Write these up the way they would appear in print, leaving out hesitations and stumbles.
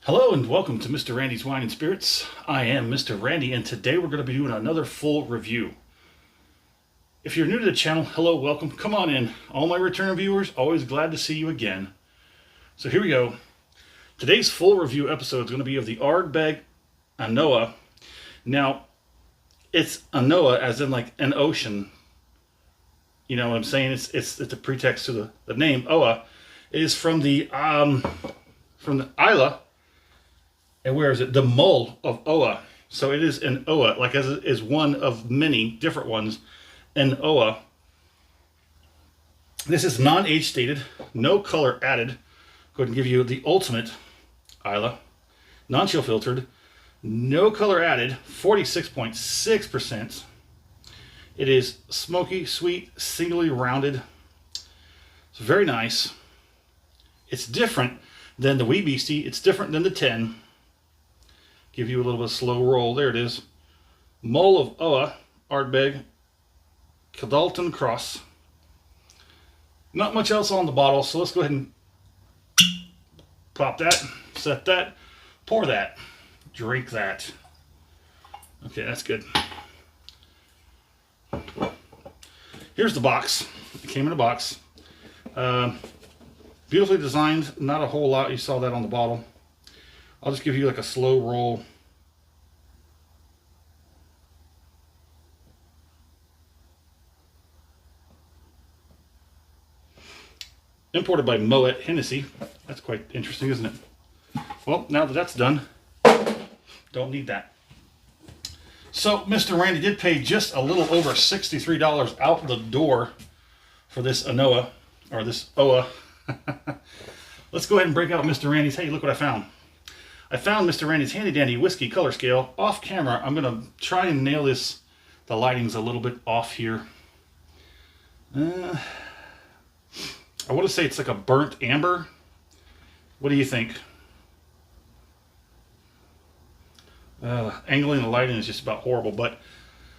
Hello and welcome to Mr. Randy's Wine and Spirits. I am Mr. Randy and today we're going to be doing another full review. If you're new to the channel, hello, welcome, come on in. All my return viewers, always glad to see you again. So here we go. Today's full review episode is going to be of the Ardbeg Anoa. Now, it's Anoa as in like an ocean. You know what I'm saying? It's a pretext to the name Oa. It is from the Isla. And where is it? The Mull of Oa. So it is an Oa, like as it is one of many different ones, an Oa. This is non-age stated, no color added. Go ahead and give you the ultimate Isla. Non-chill filtered, no color added, 46.6%. It is smoky, sweet, singly rounded. It's very nice. It's different than the Wee Beastie. It's different than the 10. Give you a little bit of slow roll. There it is. Mull of Oa, Ardbeg, Cadalton Cross. Not much else on the bottle, so let's go ahead and pop that, set that, pour that, drink that. Okay, that's good. Here's the box. It came in a box. Beautifully designed, not a whole lot. You saw that on the bottle. I'll just give you like a slow roll. Imported by Moet Hennessy. That's quite interesting, isn't it? Well, now that that's done, don't need that. So, Mr. Randy did pay just a little over $63 out the door for this Anoa, or this Oa. Let's go ahead and break out Mr. Randy's. Hey, look what I found. I found Mr. Randy's handy dandy whiskey color scale off camera. I'm going to try and nail this. The lighting's a little bit off here. I want to say it's like a burnt amber. What do you think? Angling the lighting is just about horrible, but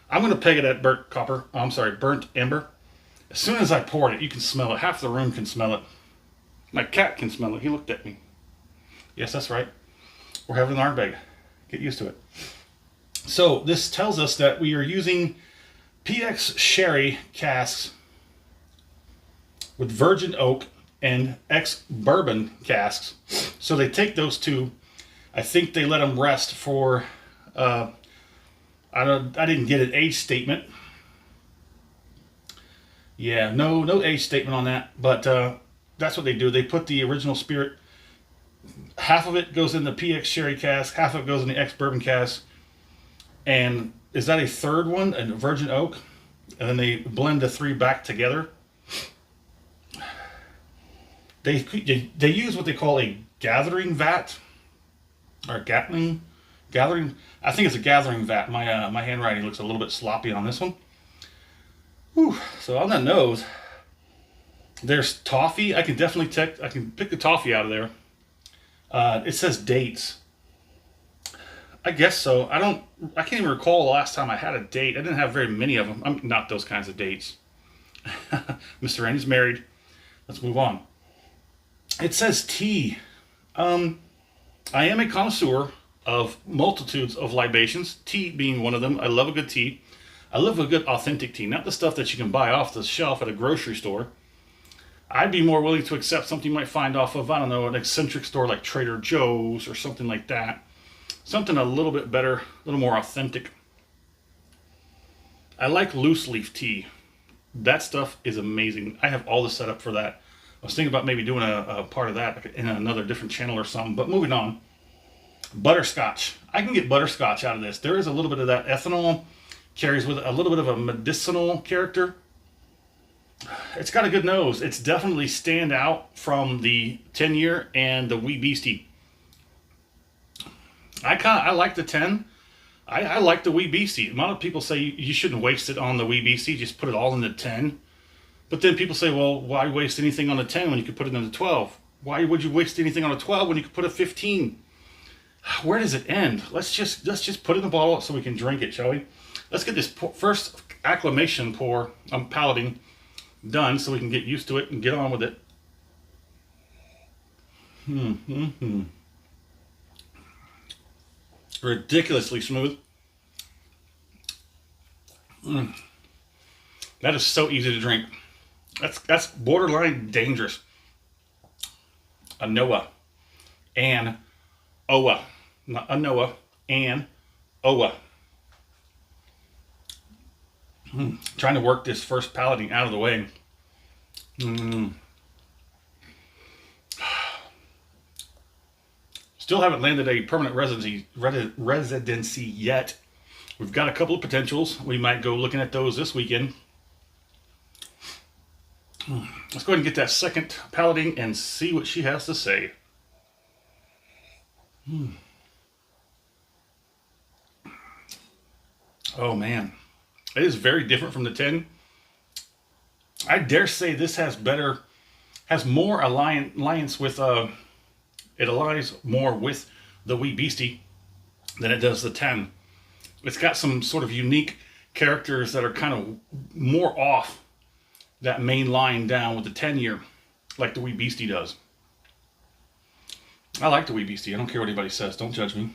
I'm going to peg it at burnt copper. Oh, I'm sorry, burnt amber. As soon as I poured it, you can smell it. Half the room can smell it. My cat can smell it. He looked at me. Yes, that's right. We're having an Ardbeg. Get used to it. So this tells us that we are using PX sherry casks with virgin oak and ex bourbon casks. So they take those two. I think they let them rest for. I didn't get an age statement. Yeah, no age statement on that. But that's what they do. They put the original spirit. Half of it goes in the PX sherry cask, half of it goes in the ex bourbon cask, and is that a third one, a virgin oak? And then they blend the three back together. They use what they call a gathering vat, or gathering. I think it's a gathering vat. My handwriting looks a little bit sloppy on this one. Whew. So on that nose, there's toffee. I can definitely I can pick the toffee out of there. It says dates. I guess so. I can't even recall the last time I had a date. I didn't have very many of them. I'm not those kinds of dates. Mr. Randy's married. Let's move on. It says tea. I am a connoisseur of multitudes of libations, tea being one of them. I love a good tea. I love a good authentic tea, not the stuff that you can buy off the shelf at a grocery store. I'd be more willing to accept something you might find off of, I don't know, an eccentric store like Trader Joe's or something like that. Something a little bit better, a little more authentic. I like loose leaf tea. That stuff is amazing. I have all the setup for that. I was thinking about maybe doing a part of that in another different channel or something, but moving on. Butterscotch. I can get butterscotch out of this. There is a little bit of that ethanol, carries with it a little bit of a medicinal character. It's got a good nose. It's definitely stand out from the 10-year and the Wee Beastie. I like the 10. I like the Wee Beastie. A lot of people say you shouldn't waste it on the Wee Beastie. Just put it all in the 10. But then people say, well, why waste anything on a 10 when you could put it in the 12? Why would you waste anything on a 12 when you could put a 15? Where does it end? Let's just put it in the bottle so we can drink it, shall we? Let's get this first acclimation pour. I'm palating done so we can get used to it and get on with it. Ridiculously smooth. That is so easy to drink. That's borderline dangerous. A Noah and Oa. Not a Noah and Oa. Trying to work this first palating out of the way. Still haven't landed a permanent residency yet. We've got a couple of potentials. We might go looking at those this weekend. Let's go ahead and get that second palating and see what she has to say. Oh man, it is very different from the 10. I dare say this has more alliance with, it aligns more with the Wee Beastie than it does the 10. It's got some sort of unique characters that are kind of more off that main line down with the 10-year, like the Wee Beastie does. I like the Wee Beastie. I don't care what anybody says. Don't judge me.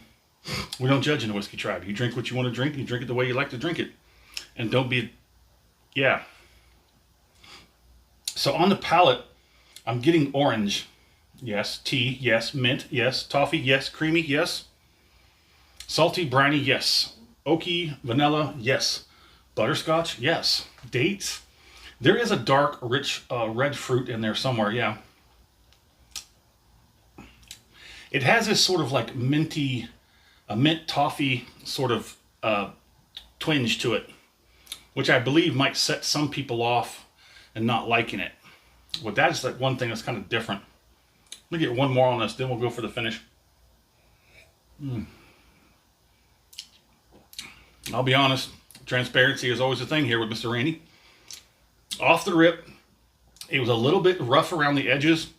We don't judge in the Whiskey Tribe. You drink what you want to drink. You drink it the way you like to drink it. And don't be... Yeah. So on the palate, I'm getting orange. Yes. Tea. Yes. Mint. Yes. Toffee. Yes. Creamy. Yes. Salty. Briny. Yes. Oaky. Vanilla. Yes. Butterscotch. Yes. Dates. There is a dark, rich red fruit in there somewhere. Yeah. It has this sort of like minty... a mint toffee sort of twinge to it, which I believe might set some people off and not liking it. But that is like one thing that's kind of different. Let me get one more on this, then we'll go for the finish. I'll be honest, transparency is always a thing here with Mr. Randy. Off the rip, it was a little bit rough around the edges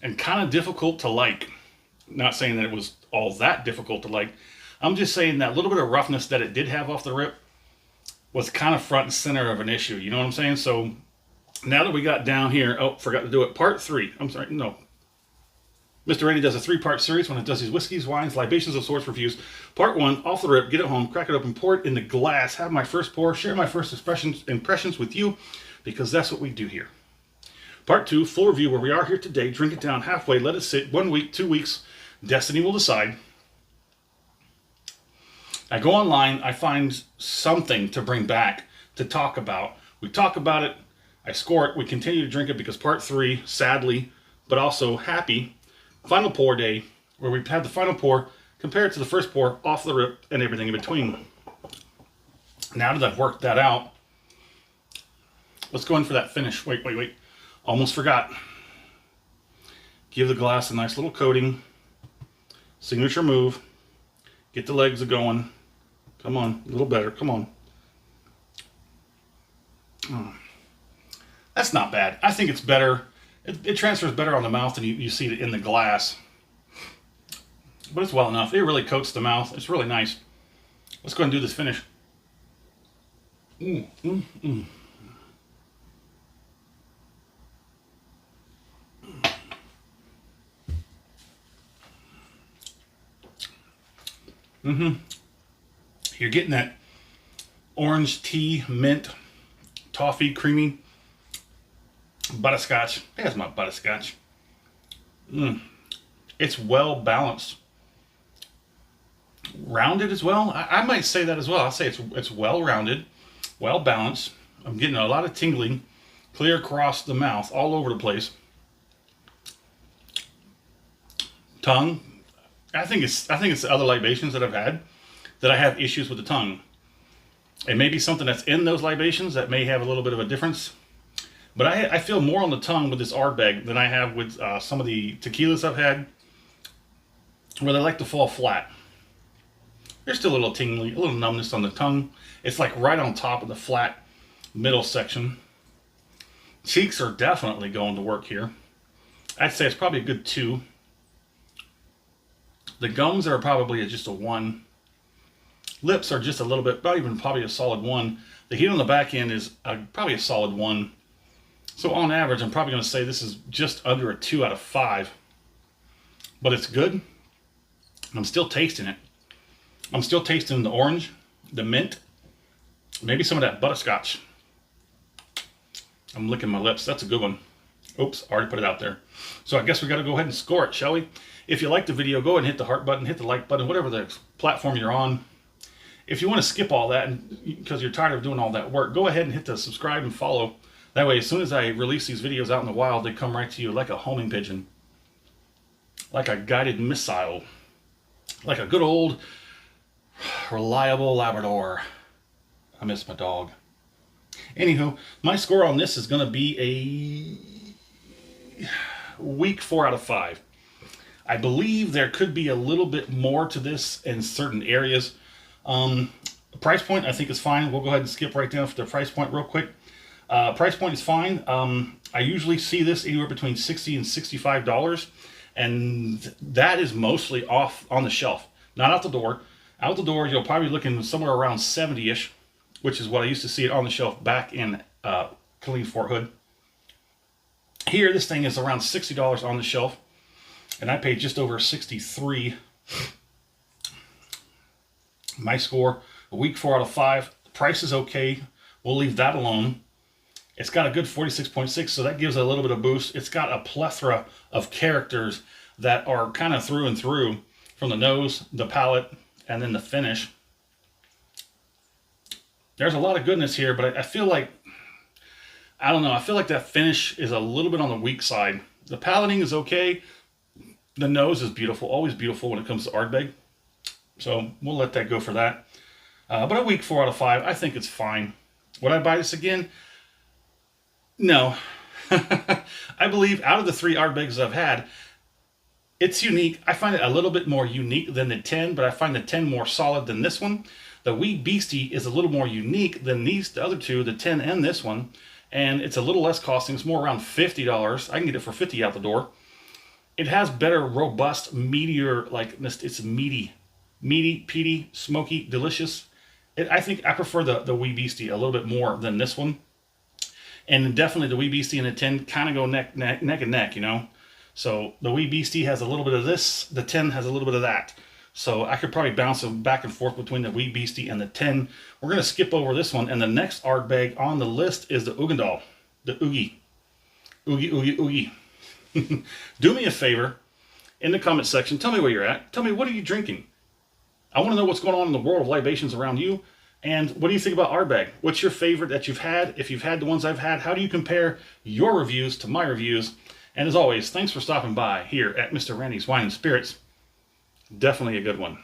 and kind of difficult to like. Not saying that it was all that difficult to like. I'm just saying that little bit of roughness that it did have off the rip was kind of front and center of an issue. You know what I'm saying? So now that we got down here, oh, forgot to do it. Part 3. I'm sorry, no. Mr. Randy does a 3-part series when it does his whiskeys, wines, libations of sorts reviews. Part 1, off the rip, get it home, crack it open, pour it in the glass, have my first pour, share my first impressions with you, because that's what we do here. Part 2, full review where we are here today, drink it down halfway, let it sit 1 week, 2 weeks, destiny will decide. I go online, I find something to bring back, to talk about. We talk about it, I score it, we continue to drink it because part 3, sadly, but also happy, final pour day, where we had the final pour, compare it to the first pour, off the rip, and everything in between. Now that I've worked that out, let's go in for that finish. Wait. Almost forgot. Give the glass a nice little coating. Signature move. Get the legs going. Come on, a little better. Come on. That's not bad. I think it's better. It transfers better on the mouth than you see it in the glass. But it's well enough. It really coats the mouth. It's really nice. Let's go ahead and do this finish. You're getting that orange tea, mint, toffee, creamy, butterscotch. There's my butterscotch. It's well balanced. Rounded as well. I might say that as well. I'll say it's well rounded, well balanced. I'm getting a lot of tingling clear across the mouth, all over the place. Tongue. I think it's the other libations that I've had that I have issues with the tongue. It may be something that's in those libations that may have a little bit of a difference. But I feel more on the tongue with this Ardbeg than I have with some of the tequilas I've had, where they like to fall flat. There's still a little tingling, a little numbness on the tongue. It's like right on top of the flat middle section. Cheeks are definitely going to work here. I'd say it's probably a good 2. The gums are probably just a 1. Lips are just a little bit, not even probably a solid 1. The heat on the back end is probably a solid 1. So on average, I'm probably going to say this is just under a 2 out of 5. But it's good. I'm still tasting it. I'm still tasting the orange, the mint, maybe some of that butterscotch. I'm licking my lips. That's a good one. Oops, already put it out there. So I guess we got to go ahead and score it, shall we? If you like the video, go ahead and hit the heart button, hit the like button, whatever the platform you're on. If you want to skip all that because you're tired of doing all that work, go ahead and hit the subscribe and follow. That way, as soon as I release these videos out in the wild, they come right to you like a homing pigeon, like a guided missile, like a good old reliable Labrador. I miss my dog. Anywho, my score on this is going to be a weak 4 out of 5. I believe there could be a little bit more to this in certain areas. Price point, I think, is fine. We'll go ahead and skip right down for the price point real quick. Price point is fine. I usually see this anywhere between $60 and $65, and that is mostly off on the shelf, not out the door. Out the door, you'll probably be looking somewhere around 70-ish, which is what I used to see it on the shelf back in Killeen Fort Hood. Here, this thing is around $60 on the shelf, and I paid just over $63. My score, a weak 4 out of 5. The price is okay. We'll leave that alone. It's got a good 46.6, so that gives it a little bit of boost. It's got a plethora of characters that are kind of through and through, from the nose, the palate, and then the finish. There's a lot of goodness here, but I feel like, I don't know, I feel like that finish is a little bit on the weak side. The palating is okay. The nose is beautiful, always beautiful when it comes to Ardbeg. So we'll let that go for that. But a weak 4 out of 5, I think it's fine. Would I buy this again? No. I believe out of the 3 Ardbegs I've had, it's unique. I find it a little bit more unique than the 10, but I find the 10 more solid than this one. The Wee Beastie is a little more unique than the other two, the 10 and this one. And it's a little less costing. It's more around $50. I can get it for $50 out the door. It has better, robust, meatier, like, it's meaty, peaty, smoky, delicious. I think I prefer the Wee Beastie a little bit more than this one. And definitely the Wee Beastie and the 10 kind of go neck and neck, you know. So the Wee Beastie has a little bit of this, the 10 has a little bit of that. So I could probably bounce them back and forth between the Wee Beastie and the 10. We're going to skip over this one, and the next Ardbeg on the list is the Uigeadail, the Oogie. Oogie. Do me a favor, in the comment section, tell me where you're at. Tell me, what are you drinking? I want to know what's going on in the world of libations around you. And what do you think about Ardbeg? What's your favorite that you've had? If you've had the ones I've had, how do you compare your reviews to my reviews? And as always, thanks for stopping by here at Mr. Randy's Wine and Spirits. Definitely a good one.